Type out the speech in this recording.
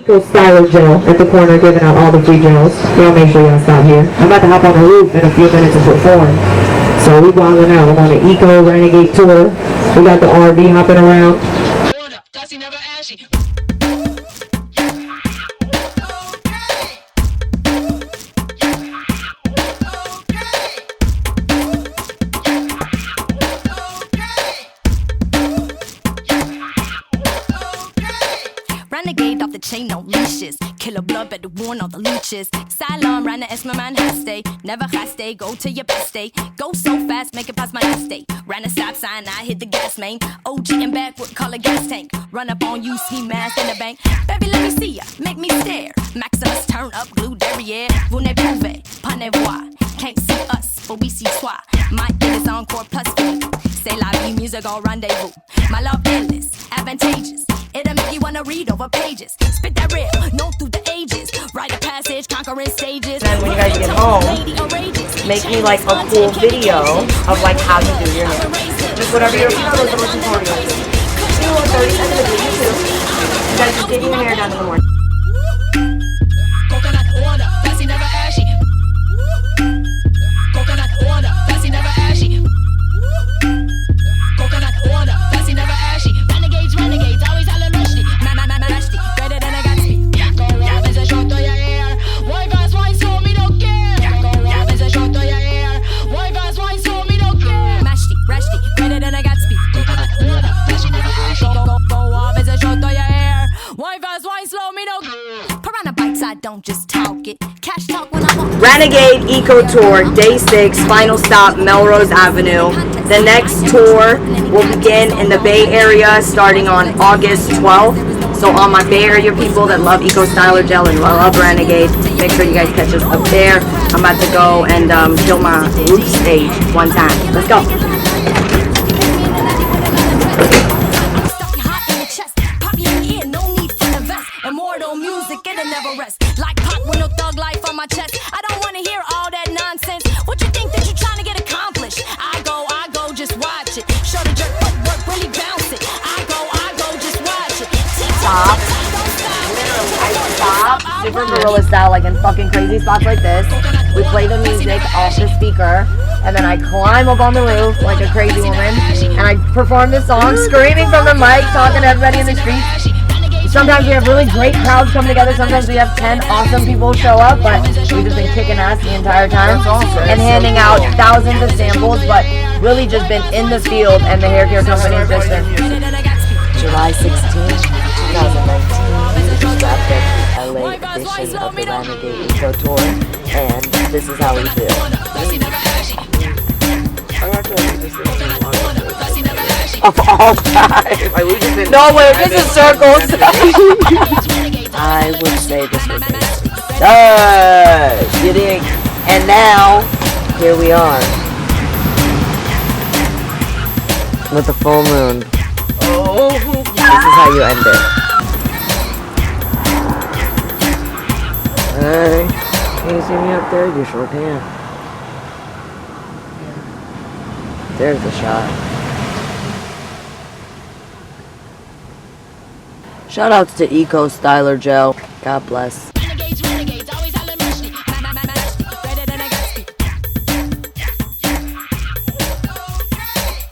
Eco Styler gel at the corner giving out all the free gels. Y'all make sure y'all stop here. I'm about to hop on the roof in a few minutes and perform. So we wilding out. I'm on the Eco Ranagade Tour. We got the RV hopping around. Renegade off the chain, no leashes. Killer blood, better warn all the leeches. Cylon, Rana, es my man, hasty. Never hasty, go to your best day. Go so fast, make it past my last day. Ran a stop sign, I hit the gas main. OG and backwood, call a gas tank. Run up on you, ski mask in the bank. Baby, let me see ya, make me stare. Maximus, turn up, glue derriere. Vous ne pouvez pas ne voir. Can't see us, but we see soi. My thing is encore plus good. C'est la vie, music au rendezvous. My love endless, advantageous. It'll make you wanna read over pages. Spit that real, know through the ages. Write a passage, conquering stages. And then when you guys get home, make me like a cool video of like how you do your hair. Just whatever those little tutorials. Do a 30-second video too. You guys just getting your hair done in the morning. Coconut water, Bessie never ashy. Coconut water, Bessie never ashy. Coconut water, Bessie never ashy. Renegades, renegades, always hella rusty. Rusty, better than I got speed. Go up as a shot to your hair. Why fast, why slow, me don't care. Go up as a shot to your hair. Why fast, why slow, me don't care. Mashty, rusty, better than I got speed. Coconut water, Bessie never ashy. Go up as a shot to your hair. Why fast, why slow, me don't care. Piranha bites, I don't just talk it. Cash talk when I want. Renegade Eco Tour, Day 6, final stop, Melrose Avenue. The next tour will begin in the Bay Area starting on August 12th. So all my Bay Area people that love Eco Styler Gel and love Renegade, make sure you guys catch us up there. I'm about to go and kill my roof stage one time. Let's go. Immortal music, it'll never rest. Like pop with no thug life on my chest. I don't wanna hear all that nonsense. What you think that you're trying to get accomplished? I go, just watch it. Show the jerk work, really bounce it. I go, just watch it. Stop. Literally, I stop. Super gorilla style, like in fucking crazy spots like this. We play the music off the speaker, and then I climb up on the roof like a crazy woman, and I perform this song, screaming from the mic, talking to everybody in the street. Sometimes we have really great crowds come together. Sometimes we have 10 awesome people show up, but we've just been kicking ass the entire time and handing out thousands of samples, but really just been in the field, and the hair care company has just been. July 16th, 2019, we just wrapped up the LA edition of the Ranagade ECO Tour, and this is how we feel. Of all time. No, we're just in circles. I would say this was you dig? And now, here we are. With the full moon. Oh. This is how you end it. Hey, can you see me up there? You sure can. There's the shot. Shout outs to Eco Styler Gel. God bless.